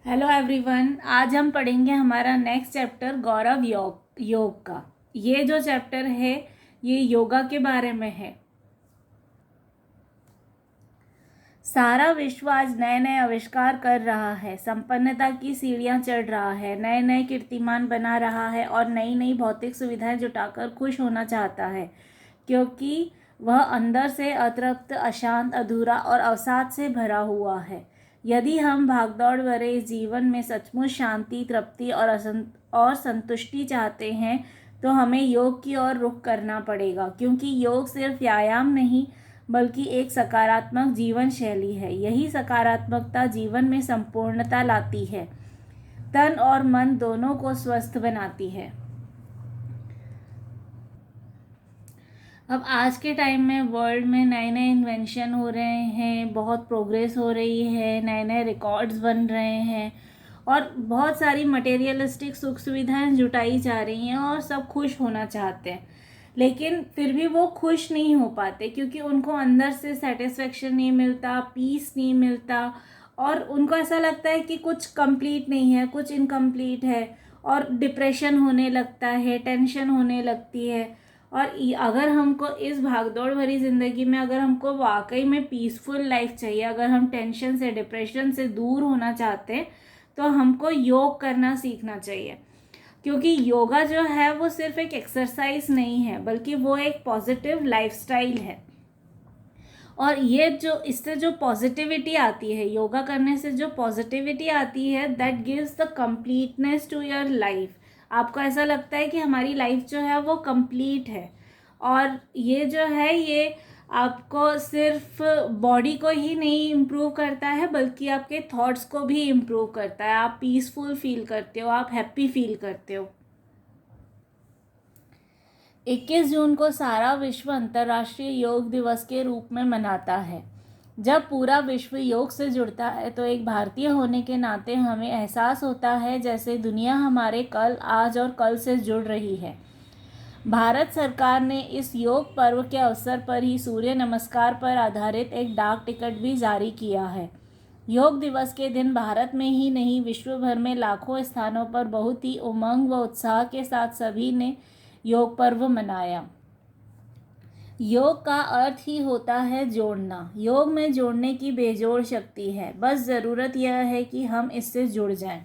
Hello everyone, आज हम पढ़ेंगे हमारा नेक्स्ट चैप्टर गौरव योग का। ये जो चैप्टर है ये योगा के बारे में है। सारा विश्व आज नए नए आविष्कार कर रहा है, संपन्नता की सीढ़ियां चढ़ रहा है, नए नए कीर्तिमान बना रहा है और नई नई भौतिक सुविधाएं जुटाकर खुश होना चाहता है, क्योंकि वह अंदर से अतृप्त, अशांत, अधूरा और अवसाद से भरा हुआ है। यदि हम भागदौड़ भरे इस जीवन में सचमुच शांति, तृप्ति और संतुष्टि चाहते हैं तो हमें योग की ओर रुख करना पड़ेगा, क्योंकि योग सिर्फ व्यायाम नहीं बल्कि एक सकारात्मक जीवन शैली है। यही सकारात्मकता जीवन में संपूर्णता लाती है, तन और मन दोनों को स्वस्थ बनाती है। अब आज के टाइम में वर्ल्ड में नए नए इन्वेंशन हो रहे हैं, बहुत प्रोग्रेस हो रही है, नए नए रिकॉर्ड्स बन रहे हैं और बहुत सारी मटेरियलिस्टिक सुख सुविधाएं जुटाई जा रही हैं और सब खुश होना चाहते हैं, लेकिन फिर भी वो खुश नहीं हो पाते क्योंकि उनको अंदर से सेटिस्फेक्शन नहीं मिलता, पीस नहीं मिलता और उनको ऐसा लगता है कि कुछ कंप्लीट नहीं है, कुछ इनकम्प्लीट है और डिप्रेशन होने लगता है, टेंशन होने लगती है। और अगर हमको इस भागदौड़ भरी ज़िंदगी में अगर हमको वाकई में पीसफुल लाइफ चाहिए, अगर हम टेंशन से, डिप्रेशन से दूर होना चाहते हैं तो हमको योग करना सीखना चाहिए, क्योंकि योगा जो है वो सिर्फ एक एक्सरसाइज नहीं है बल्कि वो एक पॉजिटिव लाइफस्टाइल है। और ये जो इससे जो पॉजिटिविटी आती है, योगा करने से जो पॉजिटिविटी आती है, that gives the completeness to your life. आपको ऐसा लगता है कि हमारी लाइफ जो है वो कंप्लीट है। और ये जो है ये आपको सिर्फ बॉडी को ही नहीं इम्प्रूव करता है बल्कि आपके थॉट्स को भी इम्प्रूव करता है। आप पीसफुल फील करते हो, आप हैप्पी फील करते हो। 21 जून को सारा विश्व अंतर्राष्ट्रीय योग दिवस के रूप में मनाता है। जब पूरा विश्व योग से जुड़ता है तो एक भारतीय होने के नाते हमें एहसास होता है जैसे दुनिया हमारे कल, आज और कल से जुड़ रही है। भारत सरकार ने इस योग पर्व के अवसर पर ही सूर्य नमस्कार पर आधारित एक डाक टिकट भी जारी किया है। योग दिवस के दिन भारत में ही नहीं, विश्व भर में लाखों स्थानों पर बहुत ही उमंग व उत्साह के साथ सभी ने योग पर्व मनाया। योग का अर्थ ही होता है जोड़ना। योग में जोड़ने की बेजोड़ शक्ति है, बस ज़रूरत यह है कि हम इससे जुड़ जाएं।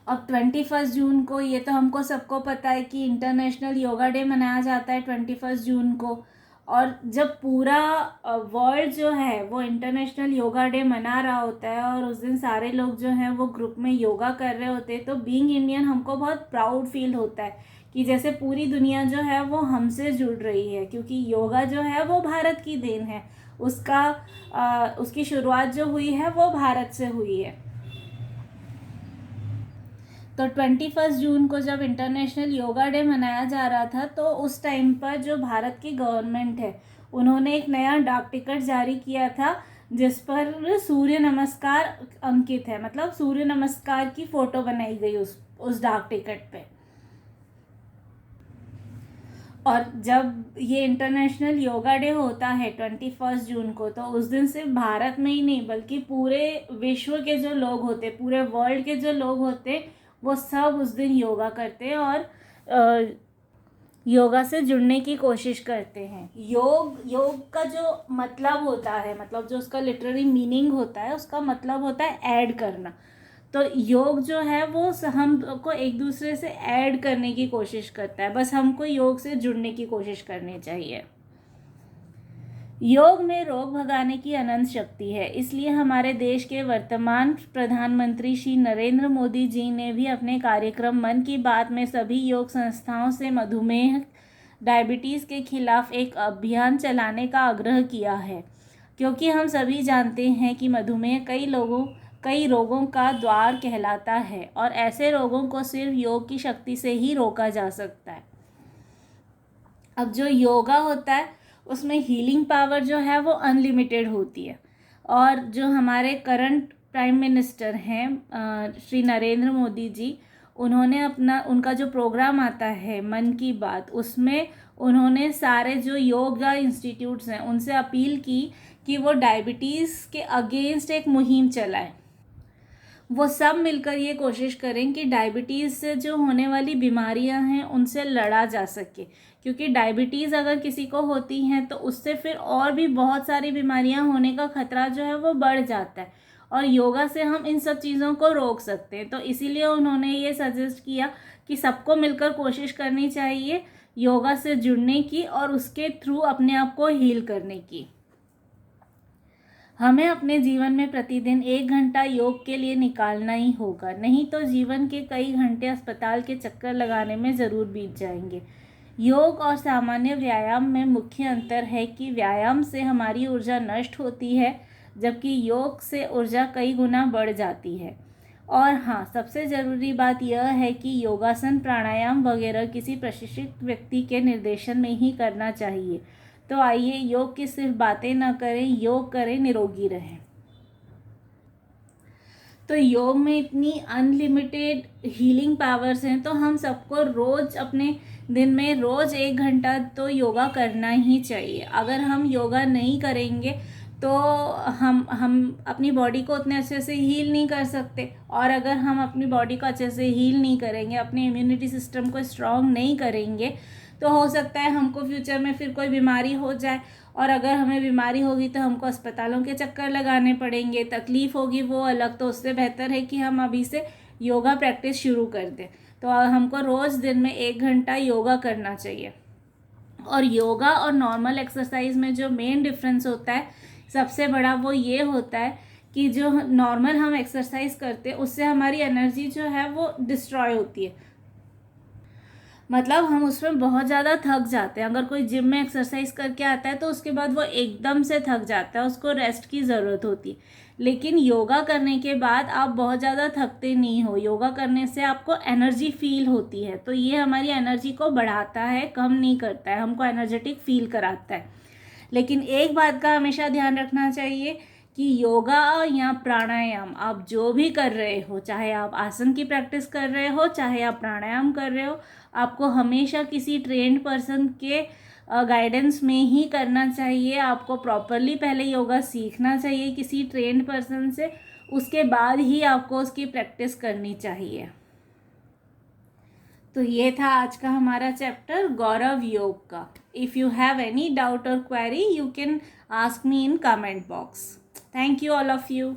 अब 21 जून को, ये तो हमको सबको पता है कि इंटरनेशनल योगा डे मनाया जाता है 21 जून को। और जब पूरा वर्ल्ड जो है वो इंटरनेशनल योगा डे मना रहा होता है और उस दिन सारे लोग जो हैं वो ग्रुप में योगा कर रहे होते हैं, तो बीइंग इंडियन हमको बहुत प्राउड फील होता है कि जैसे पूरी दुनिया जो है वो हमसे जुड़ रही है, क्योंकि योगा जो है वो भारत की देन है। उसकी शुरुआत जो हुई है वो भारत से हुई है। तो 21 जून को जब इंटरनेशनल योगा डे मनाया जा रहा था तो उस टाइम पर जो भारत की गवर्नमेंट है उन्होंने एक नया डाक टिकट जारी किया था जिस पर सूर्य नमस्कार अंकित है, मतलब सूर्य नमस्कार की फ़ोटो बनाई गई उस डाक टिकट पे। और जब ये इंटरनेशनल योगा डे होता है 21 जून को, तो उस दिन सिर्फ भारत में ही नहीं बल्कि पूरे विश्व के जो लोग होते, पूरे वर्ल्ड के जो लोग होते, वो सब उस दिन योगा करते हैं और योगा से जुड़ने की कोशिश करते हैं। योग का जो मतलब होता है, मतलब जो उसका लिटररी मीनिंग होता है, उसका मतलब होता है ऐड करना। तो योग जो है वो हमको एक दूसरे से ऐड करने की कोशिश करता है, बस हमको योग से जुड़ने की कोशिश करनी चाहिए। योग में रोग भगाने की अनंत शक्ति है, इसलिए हमारे देश के वर्तमान प्रधानमंत्री श्री नरेंद्र मोदी जी ने भी अपने कार्यक्रम मन की बात में सभी योग संस्थाओं से मधुमेह, डायबिटीज़ के खिलाफ एक अभियान चलाने का आग्रह किया है, क्योंकि हम सभी जानते हैं कि मधुमेह कई रोगों का द्वार कहलाता है और ऐसे रोगों को सिर्फ योग की शक्ति से ही रोका जा सकता है। अब जो योगा होता है उसमें हीलिंग पावर जो है वो अनलिमिटेड होती है। और जो हमारे करंट प्राइम मिनिस्टर हैं श्री नरेंद्र मोदी जी, उन्होंने उनका जो प्रोग्राम आता है मन की बात, उसमें उन्होंने सारे जो योगा इंस्टीट्यूट्स हैं उनसे अपील की कि वो डायबिटीज़ के अगेंस्ट एक मुहिम चलाएं। वो सब मिलकर ये कोशिश करें कि डायबिटीज़ से जो होने वाली बीमारियां हैं उनसे लड़ा जा सके, क्योंकि डायबिटीज़ अगर किसी को होती हैं तो उससे फिर और भी बहुत सारी बीमारियां होने का खतरा जो है वो बढ़ जाता है, और योगा से हम इन सब चीज़ों को रोक सकते हैं। तो इसीलिए उन्होंने ये सजेस्ट किया कि सबको मिलकर कोशिश करनी चाहिए योगा से जुड़ने की और उसके थ्रू अपने आप को हील करने की। हमें अपने जीवन में प्रतिदिन 1 घंटा योग के लिए निकालना ही होगा, नहीं तो जीवन के कई घंटे अस्पताल के चक्कर लगाने में ज़रूर बीत जाएंगे। योग और सामान्य व्यायाम में मुख्य अंतर है कि व्यायाम से हमारी ऊर्जा नष्ट होती है, जबकि योग से ऊर्जा कई गुना बढ़ जाती है। और हाँ, सबसे ज़रूरी बात यह है कि योगासन, प्राणायाम वगैरह किसी प्रशिक्षित व्यक्ति के निर्देशन में ही करना चाहिए। तो आइए योग की सिर्फ बातें ना करें, योग करें, निरोगी रहें। तो योग में इतनी अनलिमिटेड हीलिंग पावर्स हैं, तो हम सबको रोज़ अपने दिन में रोज़ 1 घंटा तो योगा करना ही चाहिए। अगर हम योगा नहीं करेंगे तो हम अपनी बॉडी को उतने अच्छे से हील नहीं कर सकते, और अगर हम अपनी बॉडी को अच्छे से हील नहीं करेंगे, अपने इम्यूनिटी सिस्टम को स्ट्रॉन्ग नहीं करेंगे, तो हो सकता है हमको फ्यूचर में फिर कोई बीमारी हो जाए, और अगर हमें बीमारी होगी तो हमको अस्पतालों के चक्कर लगाने पड़ेंगे, तकलीफ़ होगी वो अलग। तो उससे बेहतर है कि हम अभी से योगा प्रैक्टिस शुरू कर दें। तो हमको रोज़ दिन में 1 घंटा योगा करना चाहिए। और योगा और नॉर्मल एक्सरसाइज में जो मेन डिफरेंस होता है सबसे बड़ा, वो ये होता है कि जो नॉर्मल हम एक्सरसाइज करते हैं उससे हमारी एनर्जी जो है वो डिस्ट्रॉय होती है, मतलब हम उसमें बहुत ज़्यादा थक जाते हैं। अगर कोई जिम में एक्सरसाइज करके आता है तो उसके बाद वो एकदम से थक जाता है, उसको रेस्ट की ज़रूरत होती है। लेकिन योगा करने के बाद आप बहुत ज़्यादा थकते नहीं हो। योगा करने से आपको एनर्जी फील होती है, तो ये हमारी एनर्जी को बढ़ाता है, कम नहीं करता है, हमको एनर्जेटिक फील कराता है। लेकिन एक बात का हमेशा ध्यान रखना चाहिए कि योगा या प्राणायाम आप जो भी कर रहे हो, चाहे आप आसन की प्रैक्टिस कर रहे हो, चाहे आप प्राणायाम कर रहे हो, आपको हमेशा किसी ट्रेन्ड पर्सन के गाइडेंस में ही करना चाहिए। आपको प्रॉपरली पहले योगा सीखना चाहिए किसी ट्रेन्ड पर्सन से, उसके बाद ही आपको उसकी प्रैक्टिस करनी चाहिए। तो ये था आज का हमारा चैप्टर गौरव योग का। If you have any doubt और query, you can ask me in comment box. Thank you all of you.